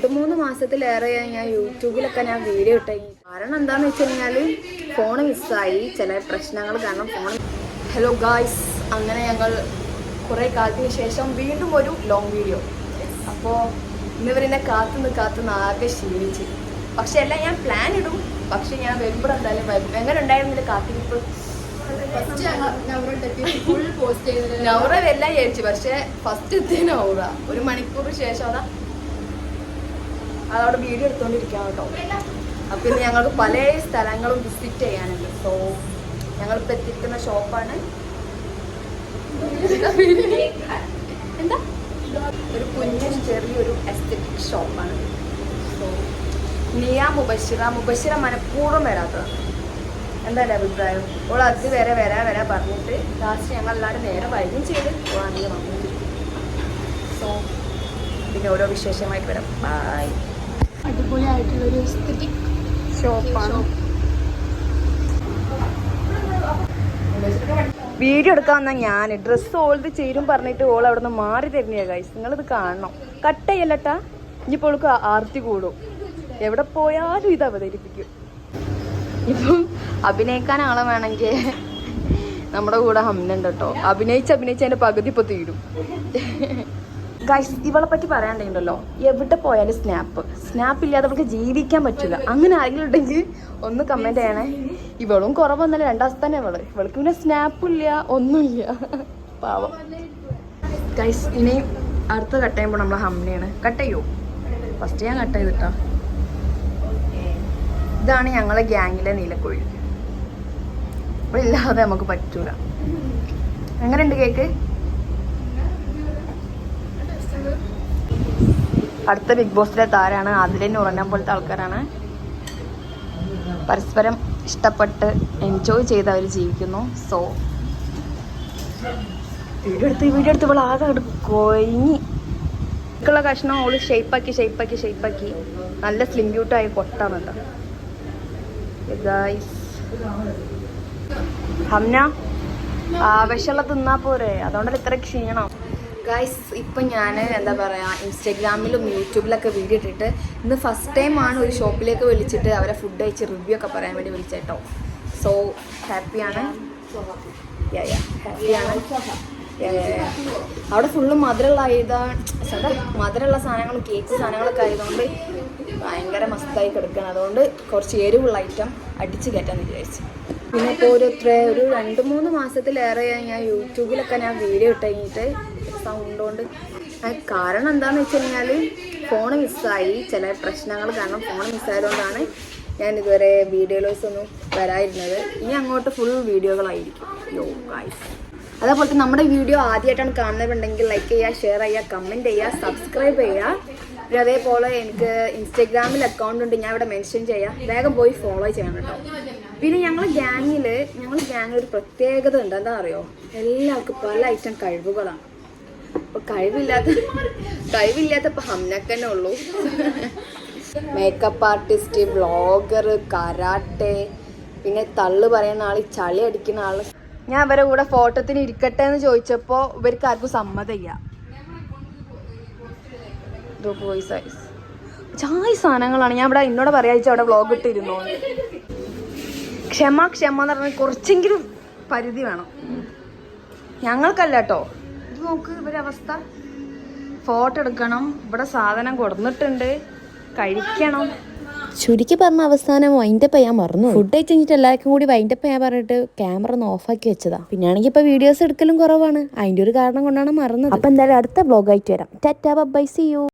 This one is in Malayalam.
2-3 മാസത്തിലേറെയായി ഞാൻ യൂട്യൂബിലൊക്കെ വീഡിയോ ഇട്ടേ. കാരണം എന്താണെന്ന് വെച്ച് കഴിഞ്ഞാൽ ഫോൺ മിസ്സായി, ചില പ്രശ്നങ്ങൾ കാരണം ഫോൺ. ഹലോ ഗായ്സ്, അങ്ങനെ ഞങ്ങൾ കുറേ കാലത്തിന് ശേഷം വീണ്ടും ഒരു ലോങ് വീഡിയോ. അപ്പോൾ ഇന്നിവരെന്നെ കാത്തുനിന്ന് ആകെ ക്ഷീണിച്ച്. പക്ഷെ എല്ലാം ഞാൻ പ്ലാൻ ഇടും, പക്ഷെ ഞാൻ വരുമ്പോൾ എന്തായാലും വരും. എങ്ങനെ ഉണ്ടായിരുന്നില്ല കാത്തിരിപ്പ്? നൗറ എല്ലാം ചേച്ചി, പക്ഷെ ഫസ്റ്റ് എത്തിയ നൗറ 1 മണിക്കൂർ ശേഷം അതവിടെ വീഡിയോ എടുത്തോണ്ടിരിക്കാം കേട്ടോ. അപ്പൊ ഇന്ന് ഞങ്ങൾക്ക് പല സ്ഥലങ്ങളും വിസിറ്റ് ചെയ്യാനുണ്ട്. സോ ഞങ്ങളിപ്പോ എത്തിക്കുന്ന ഷോപ്പാണ് എന്താ, ഒരു കുഞ്ഞു ചെറിയൊരു എസ്തെറ്റിക് ഷോപ്പാണ്. സോ നിയ മുബഷിറ മനഃപൂർവ്വം വരാത്തതാണ്. എന്താ എൻ്റെ അഭിപ്രായം? ഓൾ അത് വരാ പറഞ്ഞിട്ട് ലാസ്റ്റ് ഞങ്ങൾ എല്ലാവരും നേരെ വൈകും ചെയ്ത് ഓളാണെങ്കിൽ വന്നിട്ട്. സോ പിന്നെ ഓരോ വിശേഷമായിട്ട് വരാം. ബൈ. അടിപൊളിയായിട്ടുള്ളൊരു എസ്തെറ്റിക് ഷോപ്പാണ്. വീഡിയോ എടുക്കാൻ വന്നാൽ ഞാൻ ഡ്രസ്സ് ഓൾത് ചേരും പറഞ്ഞിട്ട് ഓൾ അവിടെ നിന്ന് മാറി തരുന്നേ. ഗൈസ്, നിങ്ങളിത് കാണണം. കട്ട് ചെയ്യല്ലട്ടാ, ഇനിയിപ്പോൾ ഓൾക്ക് ആർത്തി കൂടും. എവിടെ പോയാലും ഇത് അവതരിപ്പിക്കും. ഇപ്പം അഭിനയിക്കാൻ ആളെ വേണമെങ്കിൽ നമ്മുടെ കൂടെ ഹംനുണ്ട് കേട്ടോ. അഭിനയിച്ച് അതിൻ്റെ പകുതി ഇപ്പോൾ തീരും. ഗൈസ്, ഇവളെ പറ്റി പറയാനുണ്ടല്ലോ, എവിടെ പോയാലും സ്നാപ്പ് ഇല്ലാതെ അവൾക്ക് ജീവിക്കാൻ പറ്റില്ല. അങ്ങനെ ആരെങ്കിലും ഉണ്ടെങ്കിൽ ഒന്ന് കമൻറ്റ് ചെയ്യണേ. ഇവളും കുറവൊന്നല്ല, 2 ദിവസം തന്നെ ഇവൾക്ക് പിന്നെ സ്നാപ്പില്ല, ഒന്നുമില്ല, പാവം. ഗൈസ്, ഇനി അടുത്ത കട്ട് ചെയ്യുമ്പോൾ നമ്മളെ ഹംനയാണ്. കട്ട് ചെയ്യോ? ഫസ്റ്റ് ഞാൻ കട്ട് ചെയ്തിട്ടാ. ഇതാണ് ഞങ്ങളെ ഗ്യാങ്ങിലെ നീലക്കോഴി. ഇവിടെ ഇല്ലാതെ നമുക്ക് പറ്റൂല. എങ്ങനെയുണ്ട് കേക്ക്? അടുത്ത ബിഗ് ബോസിലെ താരാണ്. അതിലെന്നെ ഉറങ്ങാൻ പോലത്തെ ആൾക്കാരാണ്. പരസ്പരം ഇഷ്ടപ്പെട്ട് എൻജോയ് ചെയ്ത് അവർ ജീവിക്കുന്നു. സോ വീഡിയോ എടുത്ത് ഇപ്പോൾ ആകെ കൊഴിഞ്ഞി ുള്ള കഷ്ണം ഓള് ഷെയ്പ്പാക്കി നല്ല സ്ലിം ക്യൂട്ടായി കൊട്ടാണ് കേട്ടോ. ഹംന ആവശ്യമുള്ള തിന്നാ പോരെ, അതുകൊണ്ടല്ല ഇത്ര ക്ഷീണം. ഗൈസ്, ഇപ്പം ഞാൻ എന്താ പറയുക, ഇൻസ്റ്റാഗ്രാമിലും യൂട്യൂബിലൊക്കെ വീഡിയോ ഇട്ടിട്ട് ഇന്ന് ഫസ്റ്റ് ടൈമാണ് ഒരു ഷോപ്പിലേക്ക് വിളിച്ചിട്ട് അവരെ ഫുഡ് കഴിച്ച് റിവ്യൂ ഒക്കെ പറയാൻ വേണ്ടി വിളിച്ചേട്ടോ. സോ ഹാപ്പിയാണ്. അവിടെ ഫുള്ള് മധുരമുള്ള സാധനങ്ങളും കേക്ക് സാധനങ്ങളൊക്കെ ആയതുകൊണ്ട് ഭയങ്കര മസ്തായി കിടക്കുകയാണ്. അതുകൊണ്ട് കുറച്ച് എരിവുള്ള ഐറ്റം അടിച്ച് കയറ്റാന്ന് വിചാരിച്ചു. പിന്നെ ഇപ്പോൾ ഒരു 2-3 മാസത്തിലേറെയായി ഞാൻ യൂട്യൂബിലൊക്കെ വീഡിയോ ഇട്ട് കഴിഞ്ഞിട്ട് സൗണ്ട് കൊണ്ട്. കാരണം എന്താണെന്ന് വെച്ച് കഴിഞ്ഞാൽ ഫോൺ മിസ്സായി, ചില പ്രശ്നങ്ങൾ കാരണം ഫോൺ മിസ്സായതുകൊണ്ടാണ് ഞാൻ ഇതുവരെ വീഡിയോയിലൊന്നും വരാതിരുന്നത്. ഇനി അങ്ങോട്ട് ഫുൾ വീഡിയോകളായിരിക്കും. ഗൈസ്, അതേപോലെ തന്നെ നമ്മുടെ വീഡിയോ ആദ്യമായിട്ടാണ് കാണുന്നവരുണ്ടെങ്കിൽ ലൈക്ക് ചെയ്യുക, ഷെയർ ചെയ്യുക, കമൻറ്റ് ചെയ്യുക, സബ്സ്ക്രൈബ് ചെയ്യുക. പിന്നെ അതേപോലെ എനിക്ക് ഇൻസ്റ്റാഗ്രാമിൽ അക്കൗണ്ട് ഉണ്ട്, ഞാൻ ഇവിടെ മെൻഷൻ ചെയ്യാം. വേഗം പോയി ഫോളോ ചെയ്യണം കേട്ടോ. പിന്നെ ഞങ്ങളുടെ ഗ്യാങ്ങിൽ ഒരു പ്രത്യേകത ഉണ്ട്. എന്താ അറിയോ? എല്ലാവർക്കും പല ഐറ്റം കഴിവുകളാണ്. അപ്പോൾ കഴിവില്ലാത്ത ഇപ്പം ഹംനക്ക് തന്നെ ഉള്ളൂ. മേക്കപ്പ് ആർട്ടിസ്റ്റ്, വ്ളോഗർ, കരാട്ടെ, പിന്നെ തള്ളു പറയുന്ന ആൾ, ചളി അടിക്കുന്ന ആൾ. ഞാൻ ഇവരെ കൂടെ ഫോട്ടോത്തിന് ഇരിക്കട്ടെ എന്ന് ചോദിച്ചപ്പോൾ ഇവർക്ക് ആർക്കും സമ്മതമില്ല. ചായ സാധനങ്ങളാണ്. ഞാൻ ഇവിടെ എന്നോട് പറയാച്ച അവിടെ വ്ളോഗ് ഇട്ടിരുന്നോ. ക്ഷമ എന്ന് പറഞ്ഞാൽ കുറച്ചെങ്കിലും പരിധി വേണം. ഞങ്ങൾക്കല്ല കേട്ടോ. ഇത് നോക്ക് ഇവരവസ്ഥ. ഫോട്ടോ എടുക്കണം, ഇവിടെ സാധനം കൊടുത്തിട്ടുണ്ട്, കഴിക്കണം. ചുരുക്കി പറഞ്ഞ അവസാനം വൈൻഡപ്പ് ചെയ്യാൻ മറന്നു. ഫുഡ് കഴിച്ചിട്ട് എല്ലാവർക്കും കൂടി വൈൻഡപ്പ് ചെയ്യാൻ പറഞ്ഞിട്ട് ക്യാമറ ഒന്ന് ഓഫാക്കി വെച്ചതാ. പിന്നെയാണെങ്കിൽ ഇപ്പോൾ വീഡിയോസ് എടുക്കലും കുറവാണ്. അതിൻ്റെ ഒരു കാരണം കൊണ്ടാണ് മറന്നത്. അപ്പം എന്തായാലും അടുത്ത വ്ളോഗായിട്ട് വരാം. Ta ta bye, see U.